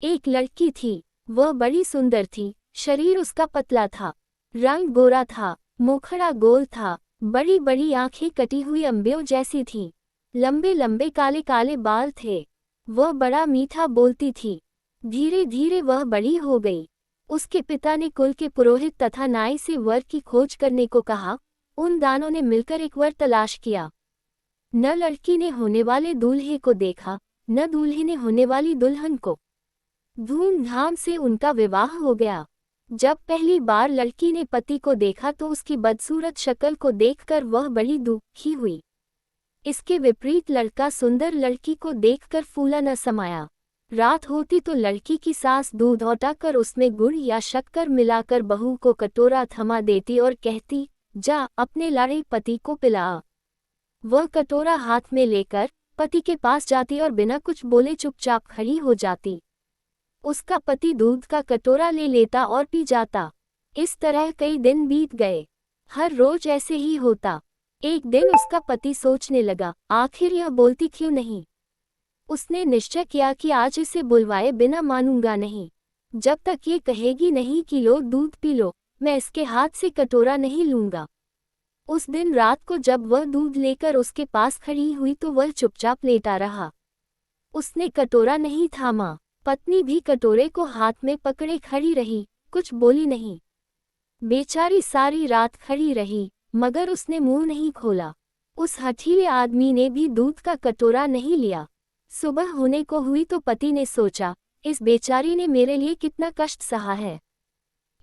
एक लड़की थी। वह बड़ी सुंदर थी। शरीर उसका पतला था, रंग गोरा था, मुखड़ा गोल था, बड़ी बड़ी आंखें कटी हुई अंबियों जैसी थीं। लंबे लंबे काले काले बाल थे। वह बड़ा मीठा बोलती थी। धीरे धीरे वह बड़ी हो गई। उसके पिता ने कुल के पुरोहित तथा नाई से वर की खोज करने को कहा। उन दानों ने मिलकर एक वर तलाश किया। न लड़की ने होने वाले दूल्हे को देखा, न दूल्हे ने होने वाली दुल्हन को। धूमधाम से उनका विवाह हो गया। जब पहली बार लड़की ने पति को देखा तो उसकी बदसूरत शक्ल को देखकर वह बड़ी दुखी हुई। इसके विपरीत लड़का सुंदर लड़की को देखकर फूला न समाया। रात होती तो लड़की की सास दूध औटाकर उसमें गुड़ या शक्कर मिलाकर बहू को कटोरा थमा देती और कहती, जा अपने लाड़े पति को पिला। वह कटोरा हाथ में लेकर पति के पास जाती और बिना कुछ बोले चुपचाप खड़ी हो जाती। उसका पति दूध का कटोरा ले लेता और पी जाता। इस तरह कई दिन बीत गए। हर रोज ऐसे ही होता। एक दिन उसका पति सोचने लगा, आखिर यह बोलती क्यों नहीं। उसने निश्चय किया कि आज इसे बुलवाए बिना मानूंगा नहीं। जब तक ये कहेगी नहीं कि लो दूध पी लो, मैं इसके हाथ से कटोरा नहीं लूंगा। उस दिन रात को जब वह दूध लेकर उसके पास खड़ी हुई तो वह चुपचाप लेटा रहा। उसने कटोरा नहीं थामा। पत्नी भी कटोरे को हाथ में पकड़े खड़ी रही, कुछ बोली नहीं। बेचारी सारी रात खड़ी रही, मगर उसने मुंह नहीं खोला। उस हठीले आदमी ने भी दूध का कटोरा नहीं लिया। सुबह होने को हुई तो पति ने सोचा, इस बेचारी ने मेरे लिए कितना कष्ट सहा है।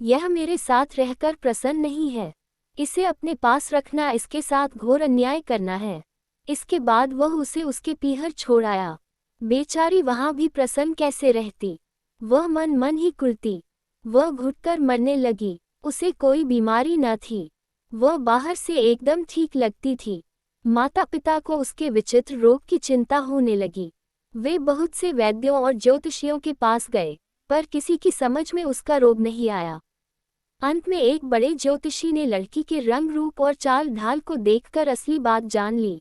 यह मेरे साथ रहकर प्रसन्न नहीं है। इसे अपने पास रखना इसके साथ घोर अन्याय करना है। इसके बाद वह उसे उसके पीहर छोड़ आया। बेचारी वहां भी प्रसन्न कैसे रहती। वह मन मन ही कुलती। वह घुटकर मरने लगी। उसे कोई बीमारी न थी। वह बाहर से एकदम ठीक लगती थी। माता पिता को उसके विचित्र रोग की चिंता होने लगी। वे बहुत से वैद्यों और ज्योतिषियों के पास गए, पर किसी की समझ में उसका रोग नहीं आया। अंत में एक बड़े ज्योतिषी ने लड़की के रंग रूप और चाल ढाल को देखकर असली बात जान ली।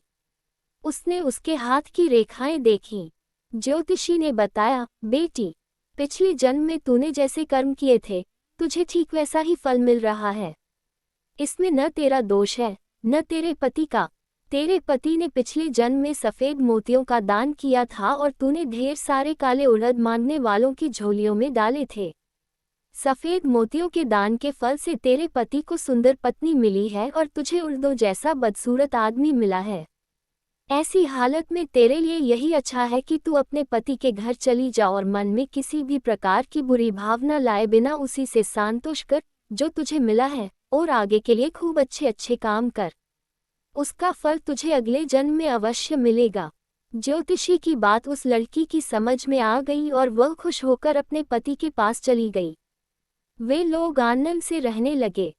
उसने उसके हाथ की रेखाएं देखीं। ज्योतिषी ने बताया, बेटी, पिछले जन्म में तूने जैसे कर्म किए थे, तुझे ठीक वैसा ही फल मिल रहा है। इसमें न तेरा दोष है, न तेरे पति का। तेरे पति ने पिछले जन्म में सफेद मोतियों का दान किया था और तूने ढेर सारे काले उड़द मांगने वालों की झोलियों में डाले थे। सफेद मोतियों के दान के फल से तेरे पति को सुंदर पत्नी मिली है और तुझे उड़दों जैसा बदसूरत आदमी मिला है। ऐसी हालत में तेरे लिए यही अच्छा है कि तू अपने पति के घर चली जा और मन में किसी भी प्रकार की बुरी भावना लाए बिना उसी से संतोष कर जो तुझे मिला है, और आगे के लिए खूब अच्छे अच्छे काम कर। उसका फल तुझे अगले जन्म में अवश्य मिलेगा। ज्योतिषी की बात उस लड़की की समझ में आ गई और वह खुश होकर अपने पति के पास चली गई। वे लोग आनंद से रहने लगे।